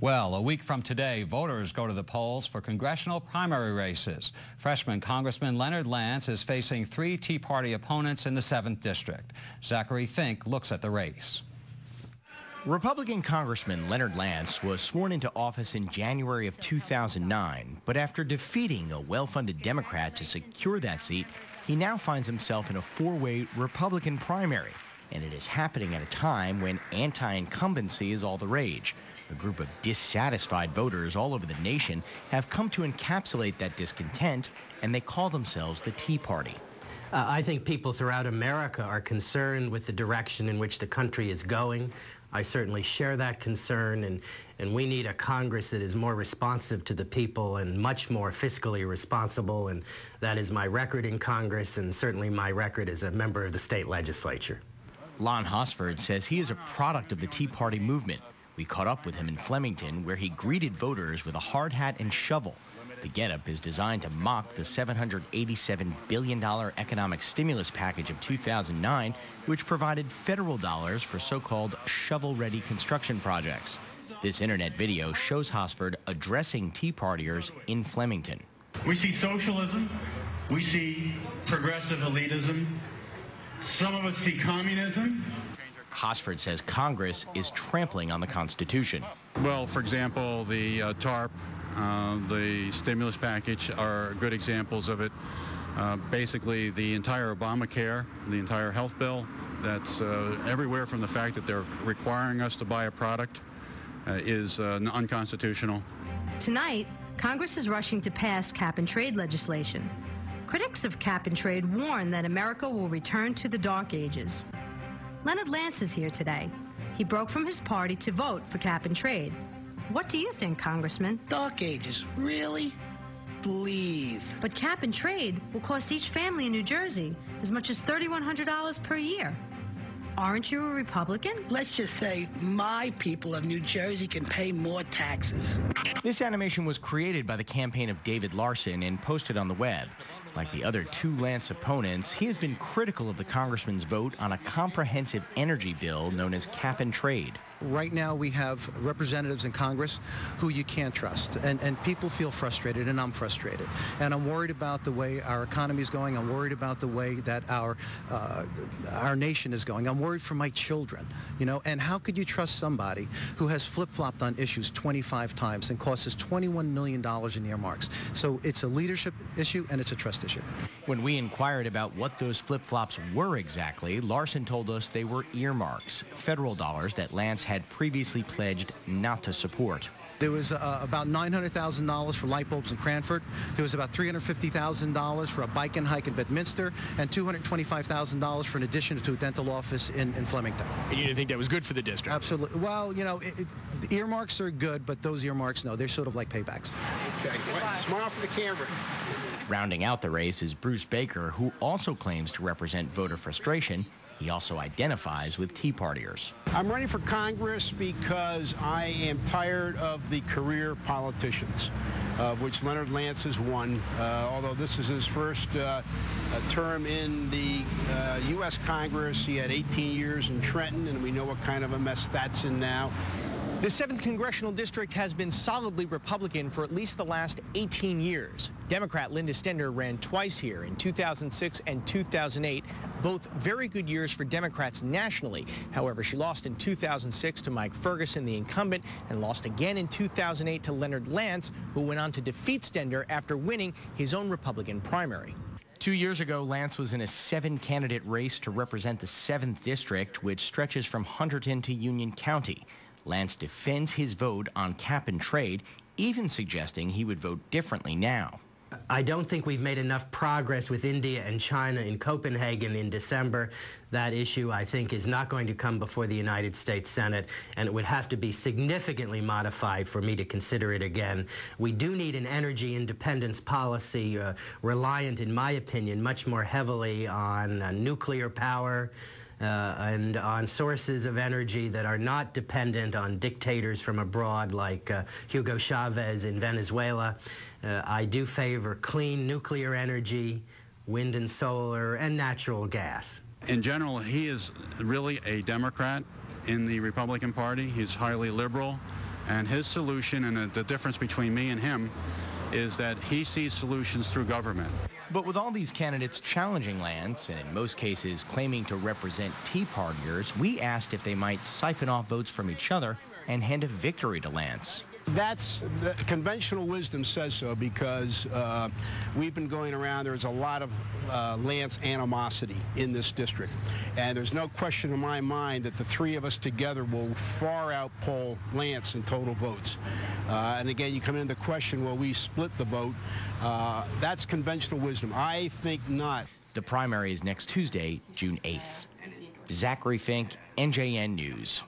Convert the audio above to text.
Well, a week from today, voters go to the polls for congressional primary races. Freshman Congressman Leonard Lance is facing 3 Tea Party opponents in the 7th District. Zachary Fink looks at the race. Republican Congressman Leonard Lance was sworn into office in January of 2009, but after defeating a well-funded Democrat to secure that seat, he now finds himself in a 4-way Republican primary, and it is happening at a time when anti-incumbency is all the rage. A group of dissatisfied voters all over the nation have come to encapsulate that discontent, and they call themselves the Tea Party. I think people throughout America are concerned with the direction in which the country is going. I certainly share that concern, and we need a Congress that is more responsive to the people and much more fiscally responsible, and that is my record in Congress and certainly my record as a member of the state legislature. Lon Hosford says he is a product of the Tea Party movement. We caught up with him in Flemington, where he greeted voters with a hard hat and shovel. The getup is designed to mock the $787 billion economic stimulus package of 2009, which provided federal dollars for so-called shovel-ready construction projects. This internet video shows Hosford addressing Tea Partiers in Flemington. We see socialism, we see progressive elitism, some of us see communism. Hosford says Congress is trampling on the Constitution. Well, for example, the TARP, the stimulus package are good examples of it. Basically, the entire Obamacare, the entire health bill, that's everywhere from the fact that they're requiring us to buy a product is unconstitutional. Tonight, Congress is rushing to pass cap-and-trade legislation. Critics of cap-and-trade warn that America will return to the dark ages. Leonard Lance is here today. He broke from his party to vote for cap-and-trade. What do you think, Congressman? Dark ages, really? Please. But cap-and-trade will cost each family in New Jersey as much as $3,100 per year. Aren't you a Republican? Let's just say my people of New Jersey can pay more taxes. This animation was created by the campaign of David Larson and posted on the web. Like the other 2 Lance opponents, he has been critical of the congressman's vote on a comprehensive energy bill known as cap-and-trade. Right now we have representatives in Congress who you can't trust, and people feel frustrated, and I'm frustrated. And I'm worried about the way our economy is going. I'm worried about the way that our nation is going. I'm worried for my children, you know, and how could you trust somebody who has flip-flopped on issues 25 times and costs us $21 million in earmarks? So it's a leadership issue and it's a trust issue. When we inquired about what those flip-flops were exactly, Larson told us they were earmarks, federal dollars that Lance had previously pledged not to support. There was about $900,000 for light bulbs in Cranford. There was about $350,000 for a bike and hike in Bedminster, and $225,000 for an addition to a dental office in Flemington. And you didn't think that was good for the district? Absolutely. Well, you know, the earmarks are good, but those earmarks, no, they're sort of like paybacks. Okay, smile for the camera. Rounding out the race is Bruce Baker, who also claims to represent voter frustration. He also identifies with Tea Partiers. I'm running for Congress because I am tired of the career politicians, of which Leonard Lance is one. Although this is his first term in the U.S. Congress, he had 18 years in Trenton, and we know what kind of a mess that's in now. The 7th Congressional District has been solidly Republican for at least the last 18 years. Democrat Linda Stender ran twice here in 2006 and 2008, both very good years for Democrats nationally. However, she lost in 2006 to Mike Ferguson, the incumbent, and lost again in 2008 to Leonard Lance, who went on to defeat Stender after winning his own Republican primary. 2 years ago, Lance was in a 7-candidate race to represent the 7th District, which stretches from Hunterdon to Union County. Lance defends his vote on cap-and-trade, even suggesting he would vote differently now. I don't think we've made enough progress with India and China in Copenhagen in December. That issue, I think, is not going to come before the United States Senate, and it would have to be significantly modified for me to consider it again. We do need an energy independence policy reliant, in my opinion, much more heavily on nuclear power, and on sources of energy that are not dependent on dictators from abroad like Hugo Chavez in Venezuela. I do favor clean nuclear energy, wind and solar, and natural gas. In general, he is really a Democrat in the Republican Party. He's highly liberal. And his solution, and the difference between me and him, is that he sees solutions through government. But with all these candidates challenging Lance, and in most cases claiming to represent Tea Partiers, we asked if they might siphon off votes from each other and hand a victory to Lance. That's the conventional wisdom says so, because we've been going around. There's a lot of Lance animosity in this district, and there's no question in my mind that the three of us together will far outpoll Lance in total votes. And again, you come into the question, will we split the vote? That's conventional wisdom. I think not. The primary is next Tuesday, June 8th. Zachary Fink, NJN News.